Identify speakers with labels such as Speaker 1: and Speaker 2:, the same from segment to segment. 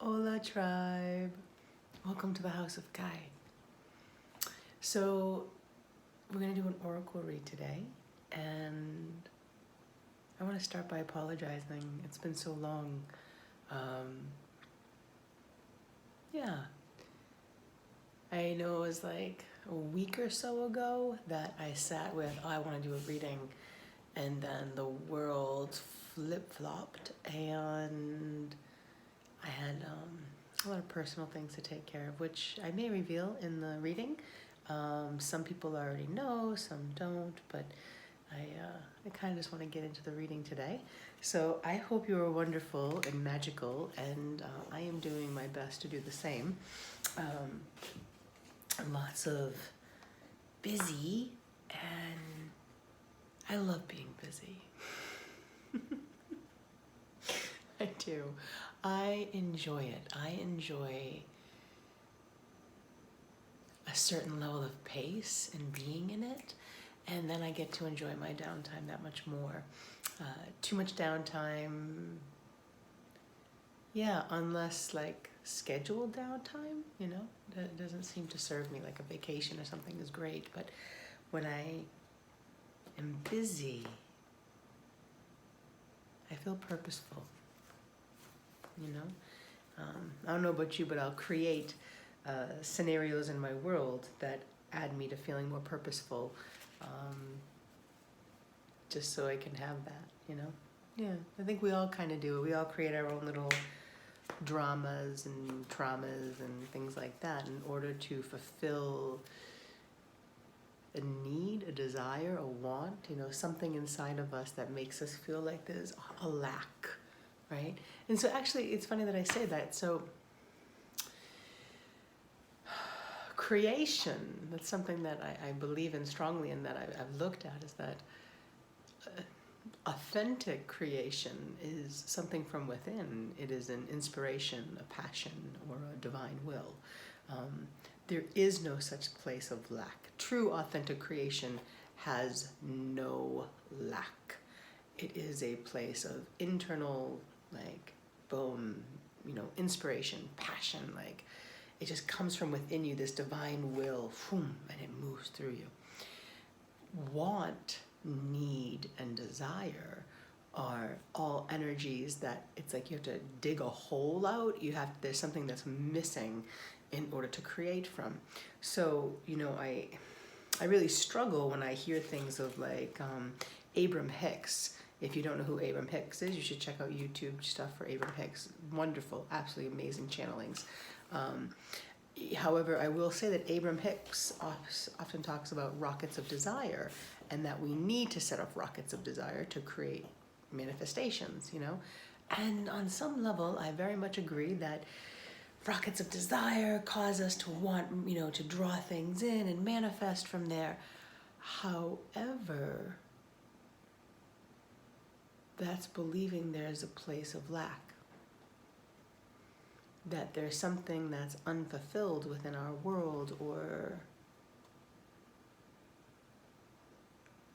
Speaker 1: Hola tribe, welcome to the House of Kai. So we're going to do an oracle read today, and I want to start by apologizing. It's been so long. Yeah, I know it was like a week or so ago that I sat with, I want to do a reading, and then the world flip-flopped and I had a lot of personal things to take care of, which I may reveal in the reading. Some people already know, some don't, but I kind of just want to get into the reading today. So I hope you are wonderful and magical, and I am doing my best to do the same. Lots of busy, and I love being busy. I do. I enjoy it. I enjoy a certain level of pace and being in it, and then I get to enjoy my downtime that much more. Too much downtime, yeah, unless like scheduled downtime, you know, that doesn't seem to serve me. Like a vacation or something is great, but when I am busy, I feel purposeful, you know. I don't know about you, but I'll create scenarios in my world that add me to feeling more purposeful, just so I can have that, you know? Yeah, I think we all kind of do it. We all create our own little dramas and traumas and things like that in order to fulfill a need, a desire, a want, you know, something inside of us that makes us feel like there's a lack, right? And so actually, it's funny that I say that. So creation, that's something that I believe in strongly and that I've looked at, is that authentic creation is something from within. It is an inspiration, a passion, or a divine will. There is no such place of lack. True authentic creation has no lack. It is a place of internal, like, boom, you know, inspiration, passion, like, it just comes from within you, this divine will, boom, and it moves through you. Want, need, and desire are all energies that it's like you have to dig a hole out. There's something that's missing in order to create from. So, you know, I really struggle when I hear things of like Abraham Hicks. If you don't know who Abraham Hicks is, you should check out YouTube stuff for Abraham Hicks. Wonderful, absolutely amazing channelings. However, I will say that Abraham Hicks often talks about rockets of desire, and that we need to set off rockets of desire to create manifestations, you know? And on some level, I very much agree that rockets of desire cause us to want, you know, to draw things in and manifest from there. However, that's believing there's a place of lack. That there's something that's unfulfilled within our world, or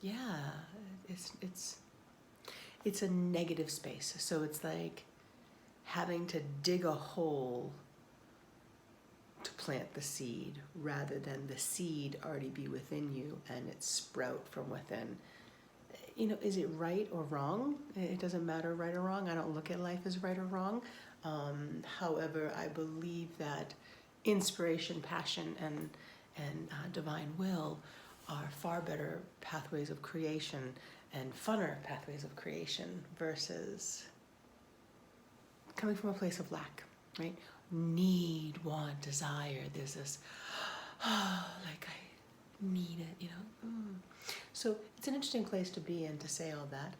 Speaker 1: yeah, it's a negative space. So it's like having to dig a hole to plant the seed rather than the seed already be within you and it sprout from within. You know, is it right or wrong? It doesn't matter right or wrong. I don't look at life as right or wrong. However, I believe that inspiration, passion, and divine will are far better pathways of creation and funner pathways of creation versus coming from a place of lack, right? Need, want, desire. There's this, like I need it, you know? So it's an interesting place to be in to say all that.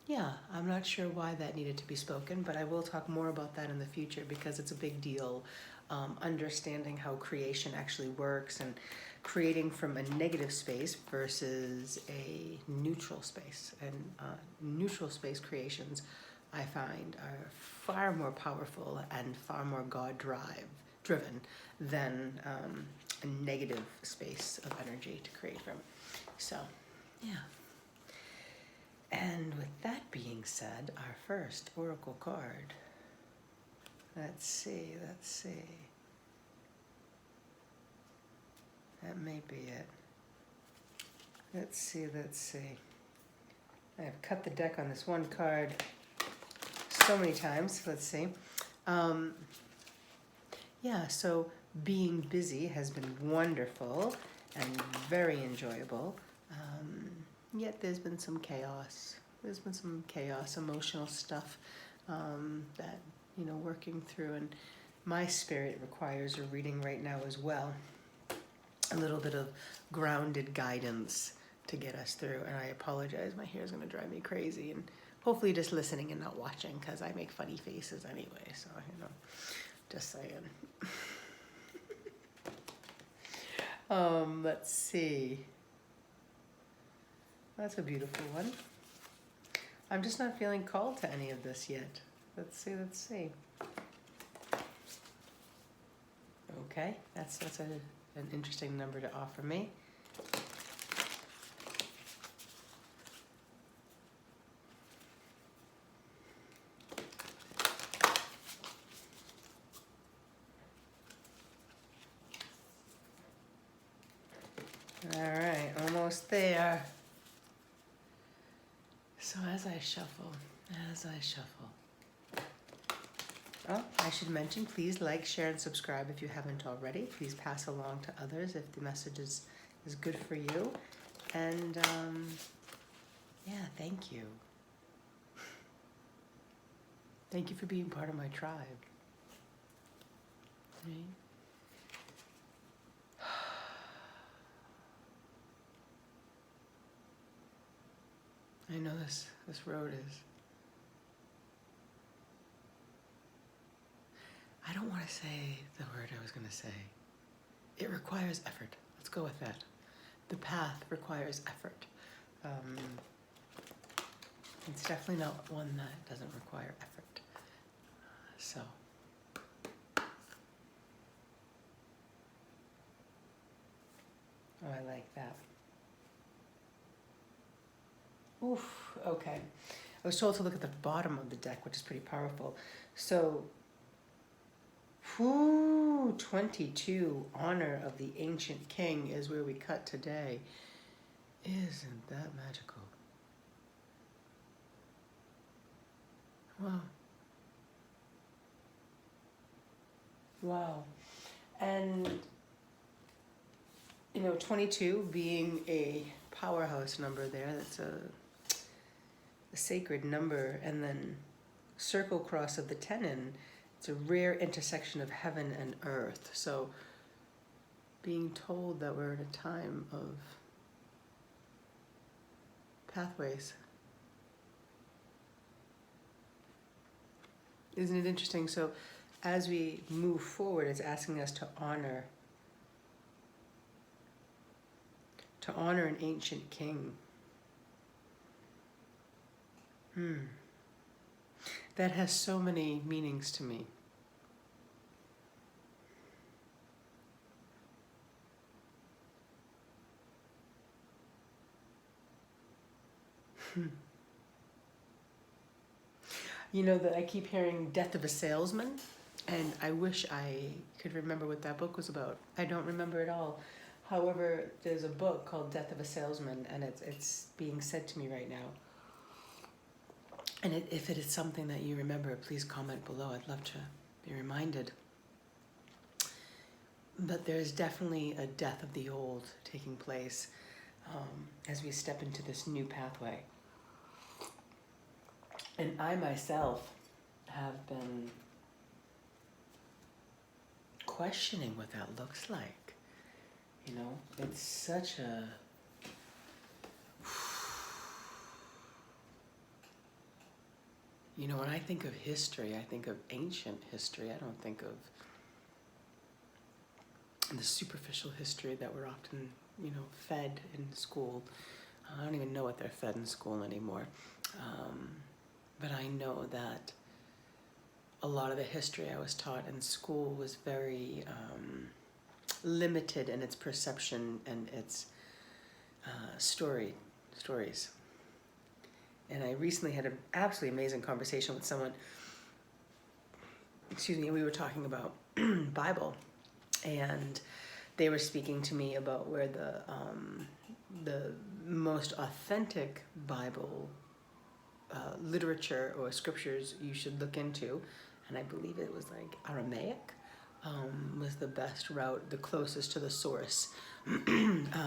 Speaker 1: Yeah, I'm not sure why that needed to be spoken, but I will talk more about that in the future because it's a big deal. Understanding how creation actually works and creating from a negative space versus a neutral space. And neutral space creations, I find, are far more powerful and far more God-driven than a negative space of energy to create from. So, yeah. And with that being said, our first oracle card. Let's see. That may be it. Let's see. I've cut the deck on this one card so many times. Let's see. Yeah, so being busy has been wonderful and very enjoyable. Yet there's been some chaos. There's been some chaos, emotional stuff that, working through. And my spirit requires a reading right now as well. A little bit of grounded guidance to get us through. And I apologize, my hair is going to drive me crazy. And hopefully just listening and not watching, because I make funny faces anyway. So, just saying. Let's see. That's a beautiful one. I'm just not feeling called to any of this yet. Let's see. Okay, that's an interesting number to offer me. All right, almost there. So as I shuffle. Oh, I should mention, please like, share, and subscribe if you haven't already. Please pass along to others if the message is good for you. And yeah, thank you. Thank you for being part of my tribe. Right? I know this road is. I don't want to say the word I was going to say. It requires effort. Let's go with that. The path requires effort. It's definitely not one that doesn't require effort. So. Oh, I like that. Oof, okay. I was told to look at the bottom of the deck, which is pretty powerful. So, 22, honor of the ancient king is where we cut today. Isn't that magical? Wow. Wow. And, 22 being a powerhouse number there, that's a sacred number, and then circle cross of the tenon, it's a rare intersection of heaven and earth. So being told that we're at a time of pathways. Isn't it interesting? So as we move forward, it's asking us to honor an ancient king. That has so many meanings to me. That I keep hearing Death of a Salesman, and I wish I could remember what that book was about. I don't remember at all. However, there's a book called Death of a Salesman, and it's being said to me right now. And if it is something that you remember, please comment below. I'd love to be reminded. But there's definitely a death of the old taking place as we step into this new pathway. And I myself have been questioning what that looks like. It's such a... when I think of history, I think of ancient history. I don't think of the superficial history that we're often, fed in school. I don't even know what they're fed in school anymore. But I know that a lot of the history I was taught in school was very limited in its perception and its stories. And I recently had an absolutely amazing conversation with someone. Excuse me. We were talking about Bible, and they were speaking to me about where the most authentic Bible literature or scriptures you should look into, and I believe it was like Aramaic, was the best route, the closest to the source,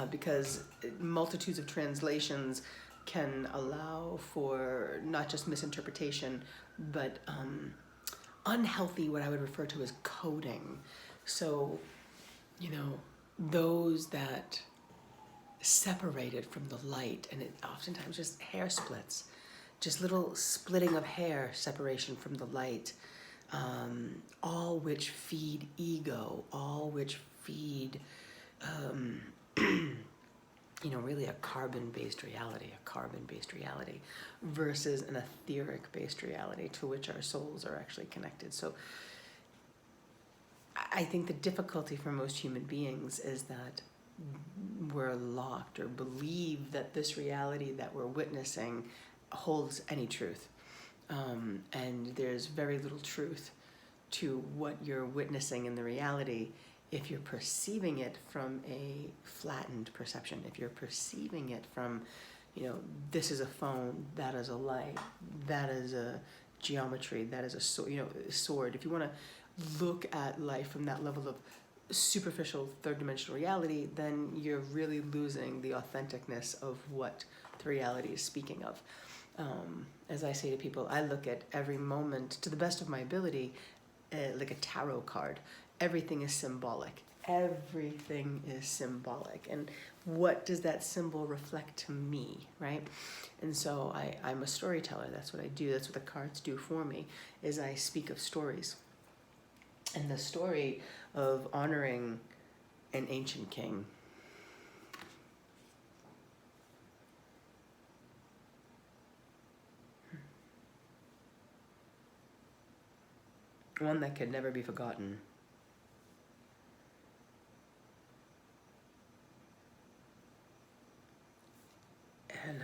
Speaker 1: because multitudes of translations can allow for not just misinterpretation, but unhealthy, what I would refer to as coding. So, you know, those that separated from the light, and it oftentimes just hair splits, just little splitting of hair separation from the light, all which feed ego, all which feed, you know, really a carbon-based reality, versus an etheric-based reality to which our souls are actually connected. So I think the difficulty for most human beings is that we're locked or believe that this reality that we're witnessing holds any truth. And there's very little truth to what you're witnessing in the reality if you're perceiving it from a flattened perception, if you're perceiving it from, you know, this is a phone, that is a light, that is a geometry, that is a sword. If you want to look at life from that level of superficial third dimensional reality, then you're really losing the authenticness of what the reality is speaking of. As I say to people, I look at every moment to the best of my ability like a tarot card. Everything is symbolic. Everything is symbolic. And what does that symbol reflect to me, right? And so I'm a storyteller. That's what I do. That's what the cards do for me, is I speak of stories. And the story of honoring an ancient king, one that could never be forgotten. And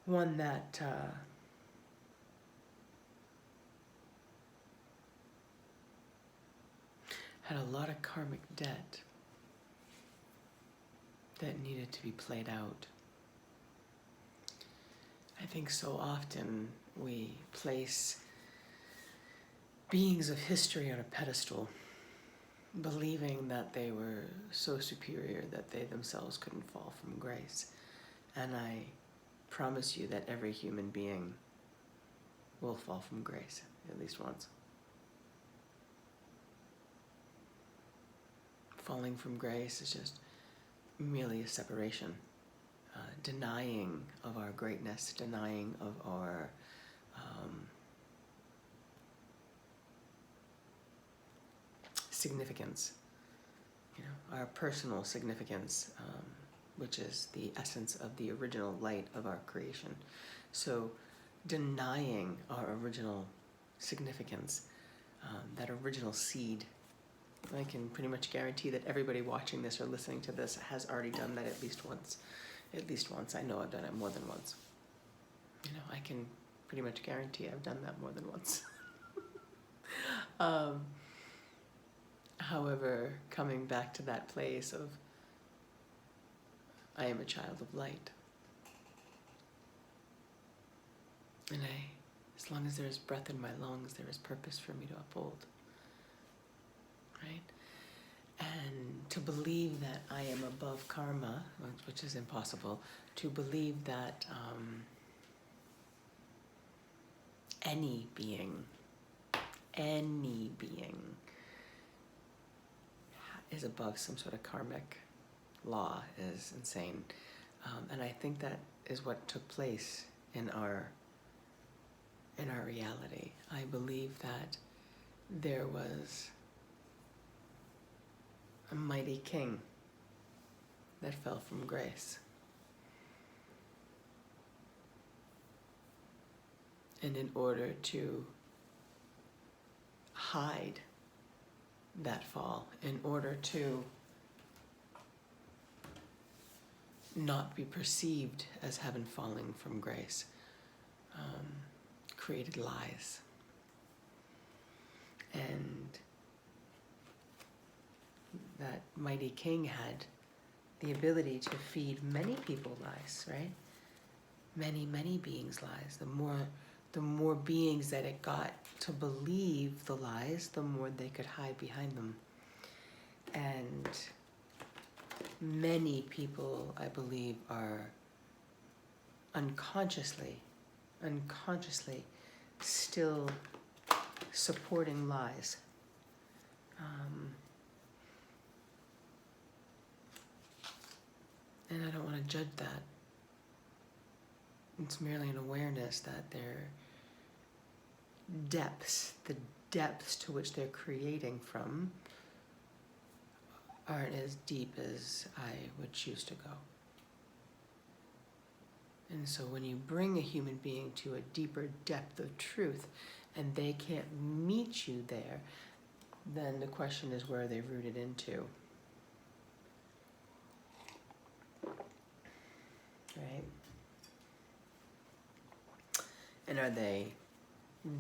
Speaker 1: one that had a lot of karmic debt that needed to be played out. I think so often we place beings of history on a pedestal, believing that they were so superior that they themselves couldn't fall from grace. And I promise you that every human being will fall from grace at least once. Falling from grace is just merely a separation, denying of our greatness, denying of our significance, you know, our personal significance, which is the essence of the original light of our creation. So denying our original significance, that original seed, I can pretty much guarantee that everybody watching this or listening to this has already done that at least once. At least once. I know I've done it more than once. You know, I can pretty much guarantee I've done that more than once. However, coming back to that place of, I am a child of light. And as long as there is breath in my lungs, there is purpose for me to uphold. Right? And to believe that I am above karma, which is impossible, to believe that any being is above some sort of karmic law is insane. And I think that is what took place in our reality. I believe that there was a mighty king that fell from grace. And in order to hide that fall, in order to not be perceived as having fallen from grace, created lies. And that mighty king had the ability to feed many people lies, right? Many, many beings lies. The more beings that it got to believe the lies, the more they could hide behind them. And many people, I believe, are unconsciously still supporting lies. And I don't want to judge that. It's merely an awareness that their depths, the depths to which they're creating from, aren't as deep as I would choose to go. And so when you bring a human being to a deeper depth of truth and they can't meet you there, then the question is, where are they rooted into? Right? And are they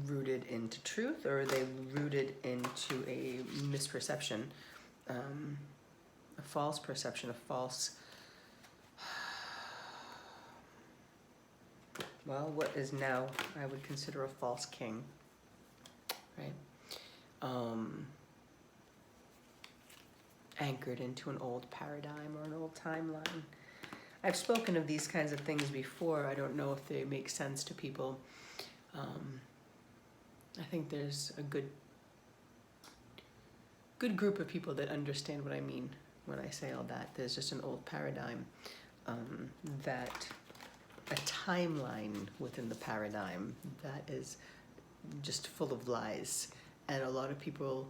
Speaker 1: rooted into truth, or are they rooted into a misperception, a false perception, a false, well, what is now I would consider a false king, right? Anchored into an old paradigm or an old timeline. I've spoken of these kinds of things before. I don't know if they make sense to people. I think there's a good group of people that understand what I mean when I say all that. There's just an old paradigm, that a timeline within the paradigm that is just full of lies. And a lot of people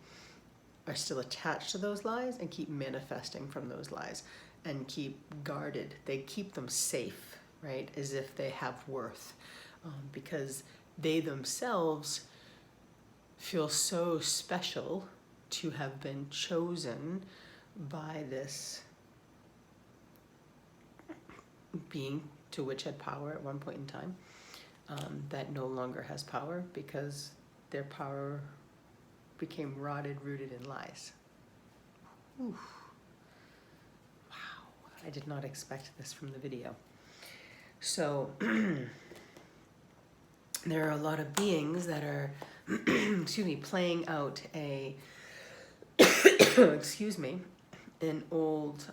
Speaker 1: are still attached to those lies and keep manifesting from those lies and keep guarded. They keep them safe, right? As if they have worth, because they themselves feel so special to have been chosen by this being to which had power at one point in time, that no longer has power because their power became rooted in lies. Oof. I did not expect this from the video. So there are a lot of beings that are, playing out a, an old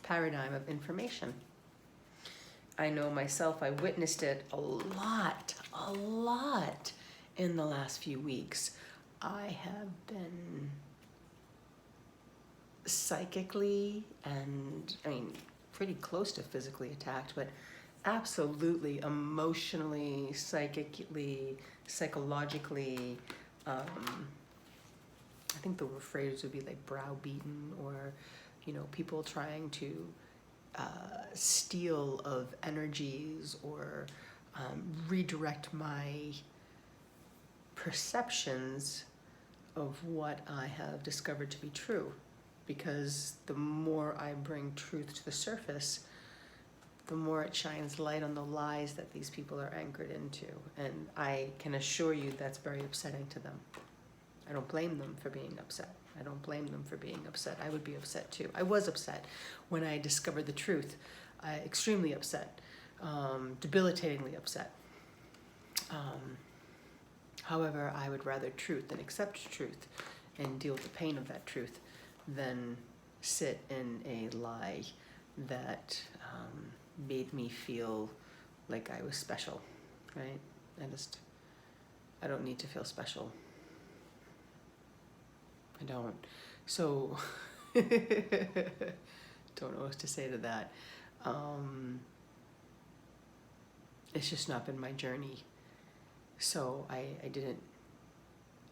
Speaker 1: paradigm of information. I know myself, I witnessed it a lot in the last few weeks. I have been psychically and, pretty close to physically attacked, but absolutely emotionally, psychically, psychologically, I think the phrase would be like browbeaten, or, people trying to steal of energies or redirect my perceptions of what I have discovered to be true. Because the more I bring truth to the surface, the more it shines light on the lies that these people are anchored into. And I can assure you that's very upsetting to them. I don't blame them for being upset. I don't blame them for being upset. I would be upset too. I was upset when I discovered the truth. Extremely upset, debilitatingly upset. However, I would rather truth and accept truth and deal with the pain of that truth than sit in a lie that made me feel like I was special, right? I don't need to feel special. I don't. So, don't know what to say to that. It's just not been my journey. So I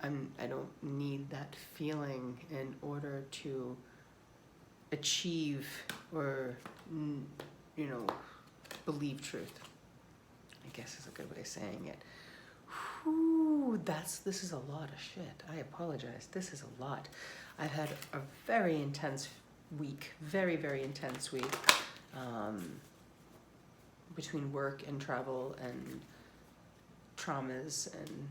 Speaker 1: don't need that feeling in order to achieve or, believe truth. I guess is a good way of saying it. Whew, this is a lot of shit. I apologize. This is a lot. I've had a very intense week, very, very intense week. between work and travel and traumas and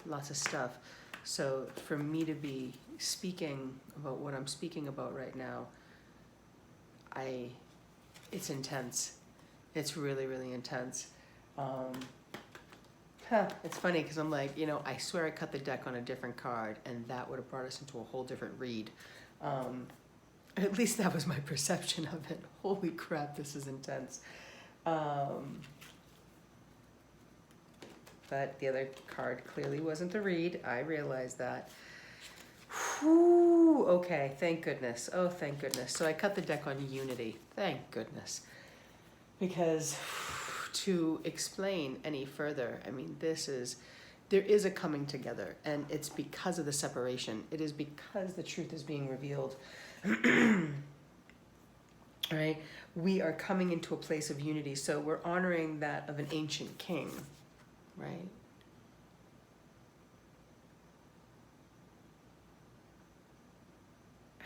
Speaker 1: lots of stuff. So for me to be speaking about what I'm speaking about right now, it's intense. It's really, really intense. It's funny because I'm like, I swear I cut the deck on a different card and that would have brought us into a whole different read. At least that was my perception of it. Holy crap, this is intense. But the other card clearly wasn't the read. I realized that. Whew, okay, thank goodness. Oh, thank goodness. So I cut the deck on unity. Thank goodness. Because to explain any further, I mean, there is a coming together, and it's because of the separation. It is because the truth is being revealed. Right? We are coming into a place of unity, so we're honoring that of an ancient king, right?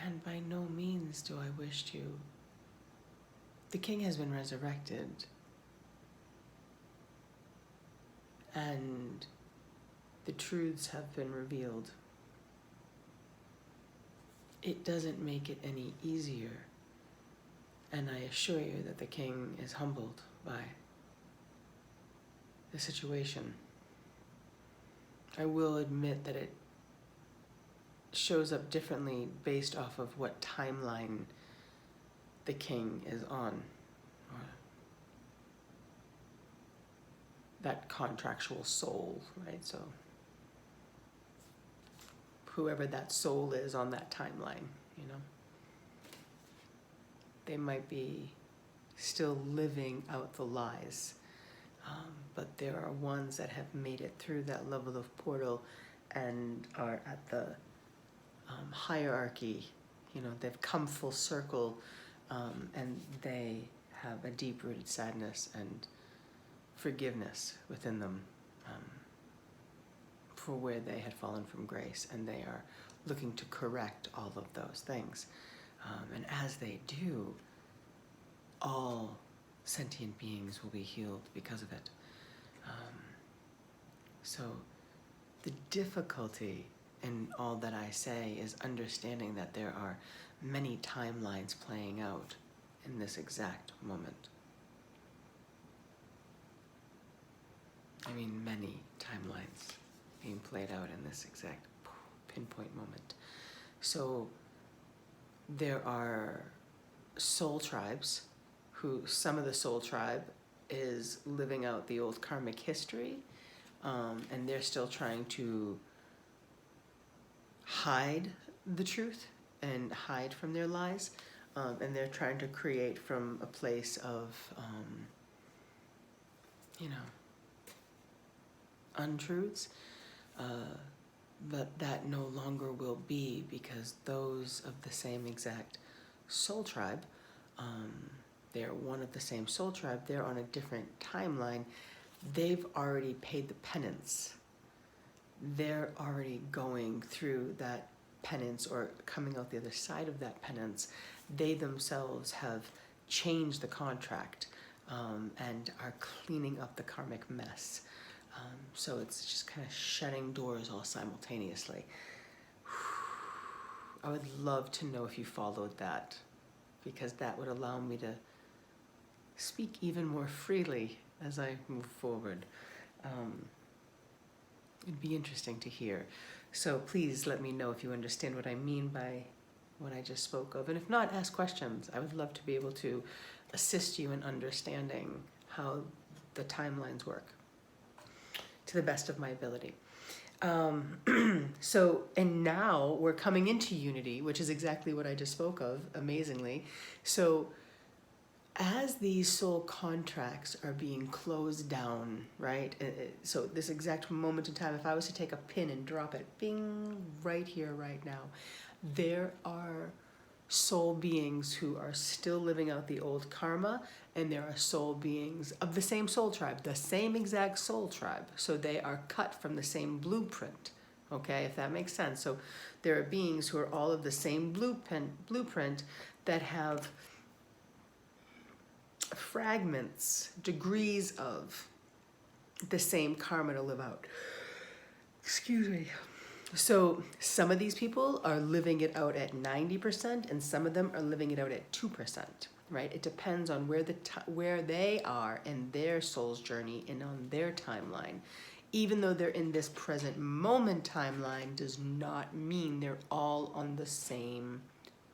Speaker 1: And by no means do I wish to. The king has been resurrected. And the truths have been revealed. It doesn't make it any easier. And I assure you that the king is humbled by the situation. I will admit that it shows up differently based off of what timeline the king is on. Or that contractual soul, right? So whoever that soul is on that timeline, they might be still living out the lies. But there are ones that have made it through that level of portal and are at the hierarchy. They've come full circle, and they have a deep-rooted sadness and forgiveness within them for where they had fallen from grace, and they are looking to correct all of those things. And as they do, all sentient beings will be healed because of it. So the difficulty in all that I say is understanding that there are many timelines playing out in this exact moment. I mean, many timelines being played out in this exact pinpoint moment. So there are soul tribes some of the soul tribe is living out the old karmic history, and they're still trying to hide the truth and hide from their lies, and they're trying to create from a place of, untruths, but that no longer will be, because those of the same exact soul tribe, they're one of the same soul tribe, they're on a different timeline, they've already paid the penance. They're already going through that penance or coming out the other side of that penance. They themselves have changed the contract and are cleaning up the karmic mess. So it's just kind of shutting doors all simultaneously. I would love to know if you followed that, because that would allow me to speak even more freely as I move forward. It'd be interesting to hear. So please let me know if you understand what I mean by what I just spoke of. And if not, ask questions. I would love to be able to assist you in understanding how the timelines work to the best of my ability. And now we're coming into unity, which is exactly what I just spoke of, amazingly. So as these soul contracts are being closed down, right? So this exact moment in time, if I was to take a pin and drop it, bing, right here, right now, there are soul beings who are still living out the old karma, and there are soul beings of the same soul tribe, the same exact soul tribe. So they are cut from the same blueprint, okay, if that makes sense. So there are beings who are all of the same blueprint that have fragments, degrees of the same karma to live out. Excuse me. So some of these people are living it out at 90% and some of them are living it out at 2%, right? It depends on where they are in their soul's journey and on their timeline. Even though they're in this present moment timeline does not mean they're all on the same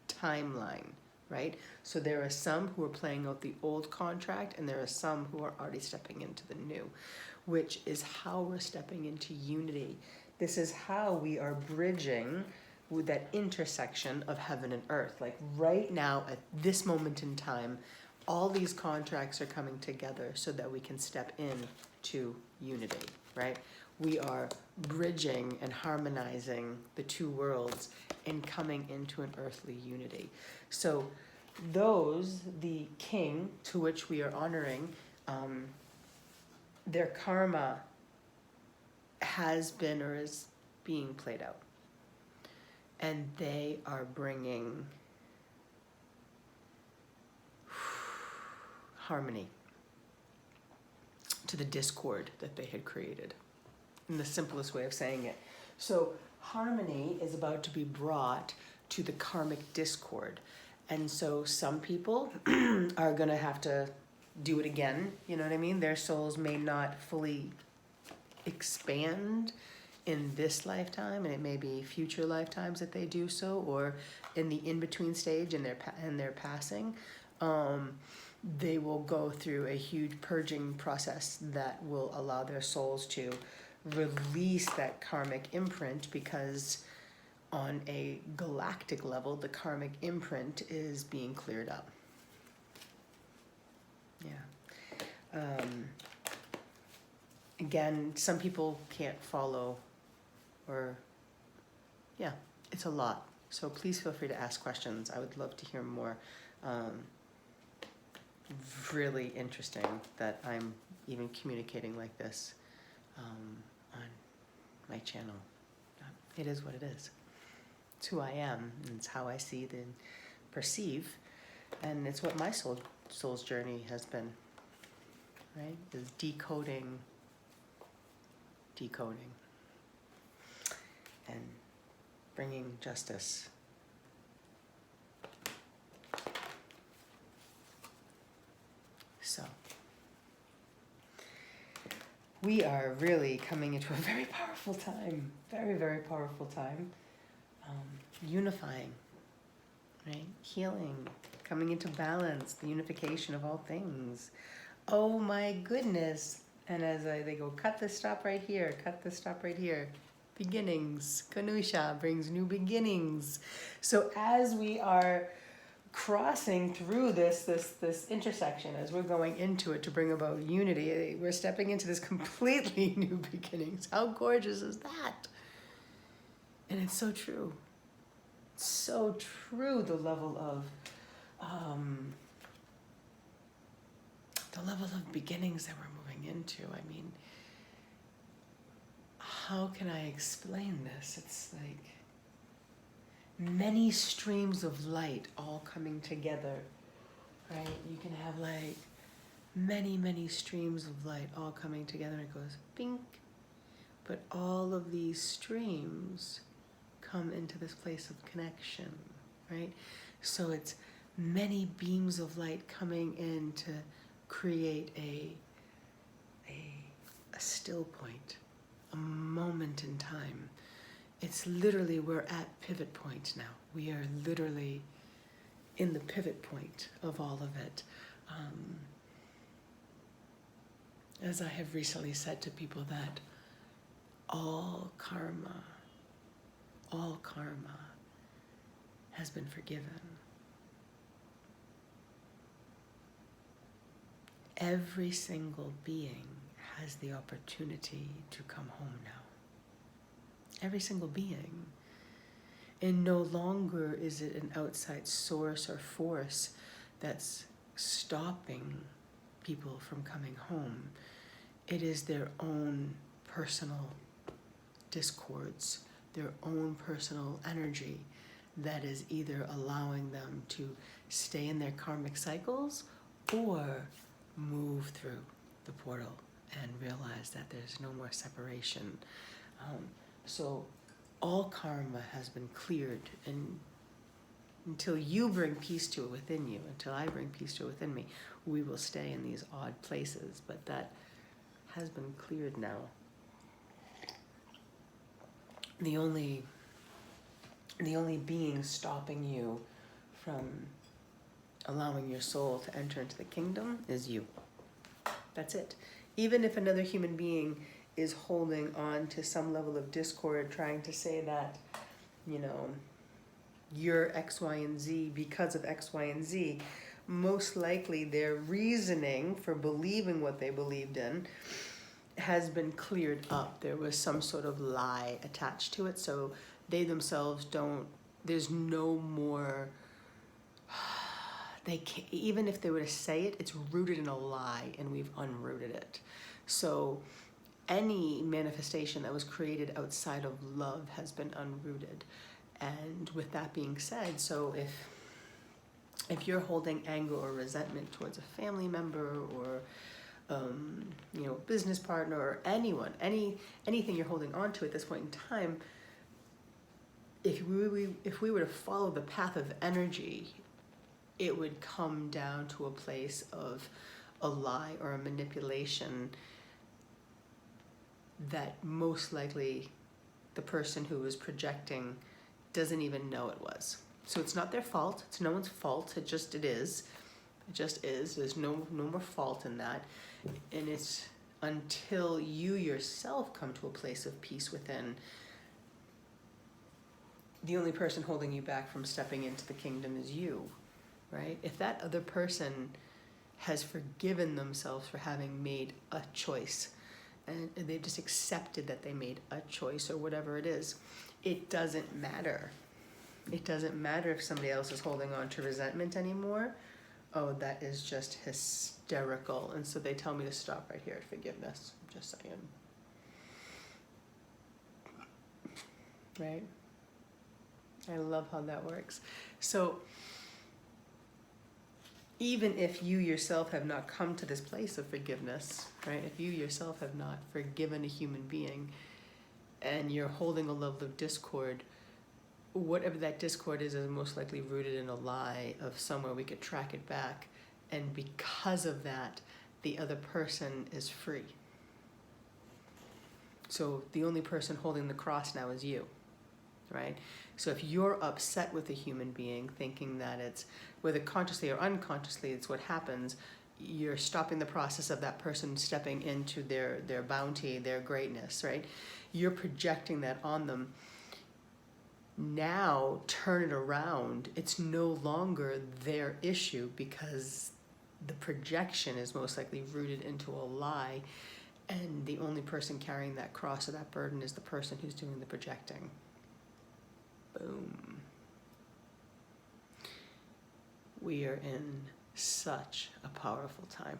Speaker 1: timeline, right? So there are some who are playing out the old contract and there are some who are already stepping into the new, which is how we're stepping into unity. This is how we are bridging with that intersection of heaven and earth. Like right now, at this moment in time, all these contracts are coming together so that we can step in to unity, right? We are bridging and harmonizing the two worlds and coming into an earthly unity. So those, the king to which we are honoring, their karma has been or is being played out. And they are bringing harmony to the discord that they had created, in the simplest way of saying it. So harmony is about to be brought to the karmic discord. And so some people are going to have to do it again. You know what I mean? Their souls may not fully expand in this lifetime, and it may be future lifetimes that they do so, or in the in-between stage in their passing. They will go through a huge purging process that will allow their souls to release that karmic imprint, because on a galactic level, the karmic imprint is being cleared up. Yeah. Again, some people can't follow, or, yeah, it's a lot. So please feel free to ask questions. I would love to hear more. Really interesting that I'm even communicating like this on my channel. It is what it is. It's who I am, and it's how I see and perceive, and it's what my soul's journey has been, right? Is decoding, and bringing justice. So, we are really coming into a very powerful time, very, very powerful time. Unifying, right? Healing, coming into balance, the unification of all things. Oh my goodness. And as they go, cut this, stop right here, cut this, stop right here. Beginnings. Kanusha brings new beginnings. So as we are crossing through this intersection, as we're going into it to bring about unity, we're stepping into this completely new beginnings. How gorgeous is that? And it's so true. So true, the level of beginnings that we're moving into. I mean, how can I explain this? It's like many streams of light all coming together, right? You can have like many, many streams of light all coming together, and it goes pink. But all of these streams come into this place of connection, right? So it's many beams of light coming in to create a still point, a moment in time. It's literally, we're at pivot point now. We are literally in the pivot point of all of it. As I have recently said to people, that all karma has been forgiven. Every single being has the opportunity to come home now. Every single being. And no longer is it an outside source or force that's stopping people from coming home. It is their own personal discords, their own personal energy that is either allowing them to stay in their karmic cycles or move through the portal and realize that there's no more separation. So all karma has been cleared, and until you bring peace to it within you, until I bring peace to it within me, we will stay in these odd places, but that has been cleared now. The only being stopping you from allowing your soul to enter into the kingdom is you. That's it. Even if another human being is holding on to some level of discord, trying to say that, you know, you're X, Y, and Z because of X, Y, and Z, most likely their reasoning for believing what they believed in has been cleared up. There was some sort of lie attached to it, so they themselves don't, there's no more, they can't, even if they were to say it, it's rooted in a lie, and we've unrooted it. So any manifestation that was created outside of love has been unrooted. And with that being said, so if you're holding anger or resentment towards a family member or you know, business partner or anyone, anything you're holding on to at this point in time, if we were to follow the path of energy, it would come down to a place of a lie or a manipulation that most likely the person who was projecting doesn't even know it was. So it's not their fault. It's no one's fault. It is. It just is. There's no more fault in that. And it's until you yourself come to a place of peace within, the only person holding you back from stepping into the kingdom is you, right? If that other person has forgiven themselves for having made a choice, and they've just accepted that they made a choice or whatever it is, it doesn't matter. It doesn't matter if somebody else is holding on to resentment anymore. Oh, that is just hysterical. And so they tell me to stop right here at forgiveness. I'm just saying. Right? I love how that works. So even if you yourself have not come to this place of forgiveness, right? If you yourself have not forgiven a human being and you're holding a level of discord, whatever that discord is most likely rooted in a lie of somewhere we could track it back. And because of that, the other person is free. So the only person holding the cross now is you, right? So if you're upset with a human being, thinking that it's, whether consciously or unconsciously, it's what happens, you're stopping the process of that person stepping into their bounty, their greatness, right? You're projecting that on them. Now turn it around. It's no longer their issue because the projection is most likely rooted into a lie, and the only person carrying that cross or that burden is the person who's doing the projecting. Boom. We are in such a powerful time.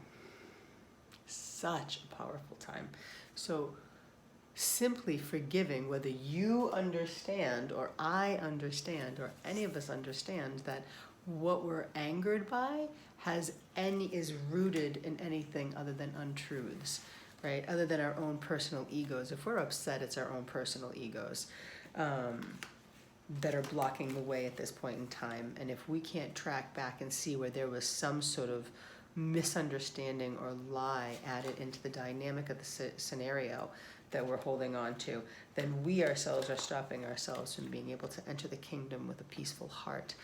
Speaker 1: Such a powerful time. So simply forgiving, whether you understand or I understand or any of us understand that what we're angered by is rooted in anything other than untruths, right? Other than our own personal egos. If we're upset, it's our own personal egos that are blocking the way at this point in time. And if we can't track back and see where there was some sort of misunderstanding or lie added into the dynamic of the scenario that we're holding on to, then we ourselves are stopping ourselves from being able to enter the kingdom with a peaceful heart.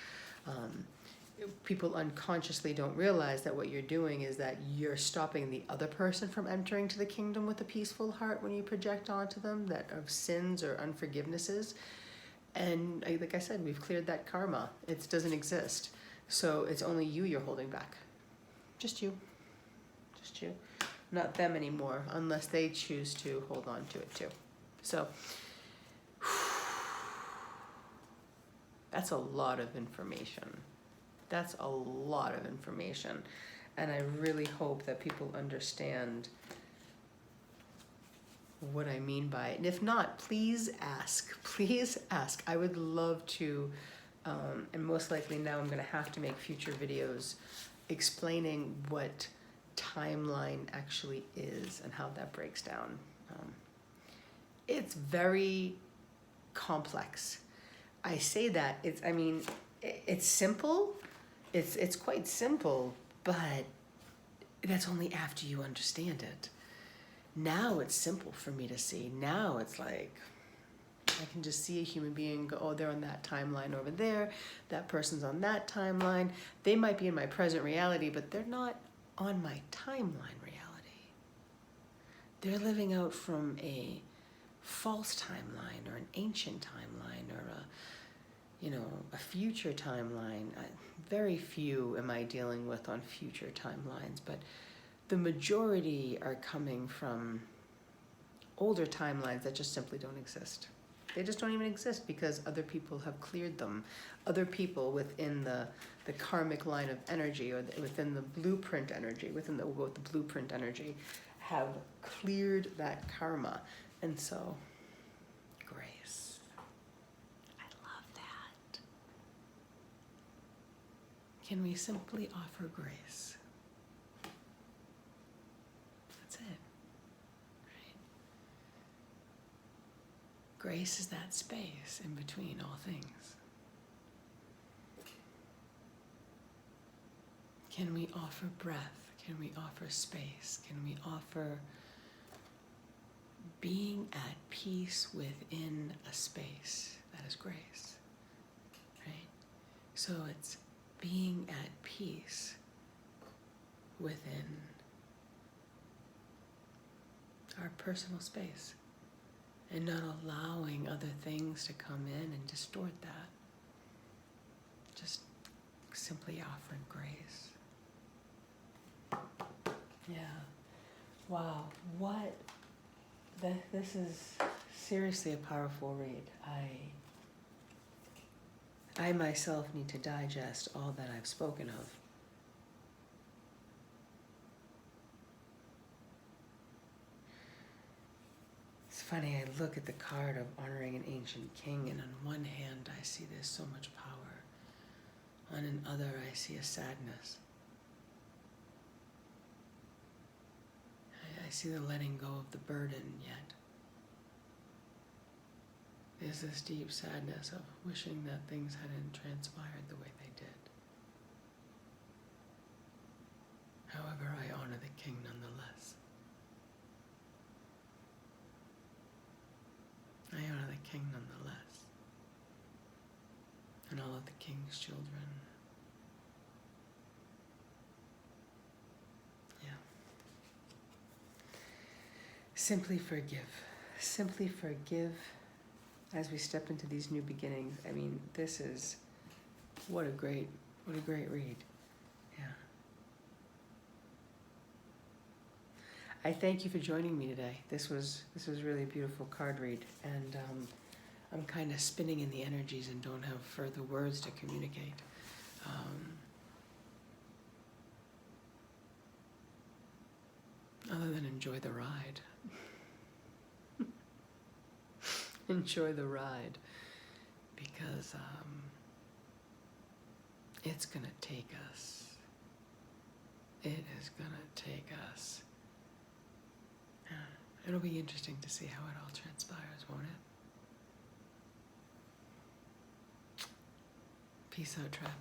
Speaker 1: People unconsciously don't realize that what you're doing is that you're stopping the other person from entering to the kingdom with a peaceful heart when you project onto them that of sins or unforgivenesses. And like I said, we've cleared that karma. It doesn't exist. So it's only you you're holding back. Just you. Just you. Not them anymore, unless they choose to hold on to it too. So that's a lot of information. That's a lot of information. And I really hope that people understand what I mean by it. And if not, please ask. Please ask. I would love to, and most likely now I'm going to have to make future videos explaining what timeline actually is and how that breaks down. It's very complex. I say that, it's simple, it's quite simple, but that's only after you understand it. Now it's simple for me to see. Now it's like, I can just see a human being go, oh, they're on that timeline over there, that person's on that timeline. They might be in my present reality, but they're not on my timeline reality. They're living out from a false timeline or an ancient timeline or a future timeline. Very few am I dealing with on future timelines, but the majority are coming from older timelines that just simply don't exist. They just don't even exist because other people have cleared them. Other people within the karmic line of energy, or within the blueprint energy, within the blueprint energy, have cleared that karma. And so, grace. I love that. Can we simply offer grace? That's it. Right? Grace is that space in between all things. Can we offer breath? Can we offer space? Can we offer being at peace within a space? That is grace, right? So it's being at peace within our personal space and not allowing other things to come in and distort that. Just simply offering grace. Yeah. Wow. This is seriously a powerful read. I myself need to digest all that I've spoken of. It's funny, I look at the card of honoring an ancient king, and on one hand I see there's so much power. On another I see a sadness. I see the letting go of the burden, yet there's this deep sadness of wishing that things hadn't transpired the way they did. However, I honor the king nonetheless. I honor the king nonetheless, and all of the king's children. Simply forgive. Simply forgive as we step into these new beginnings. I mean, this is, what a great read. Yeah. I thank you for joining me today. This was really a beautiful card read, and I'm kind of spinning in the energies and don't have further words to communicate. Other than enjoy the ride. Enjoy the ride, because it's gonna take us. It is gonna take us. It'll be interesting to see how it all transpires, won't it? Peace out, tribe.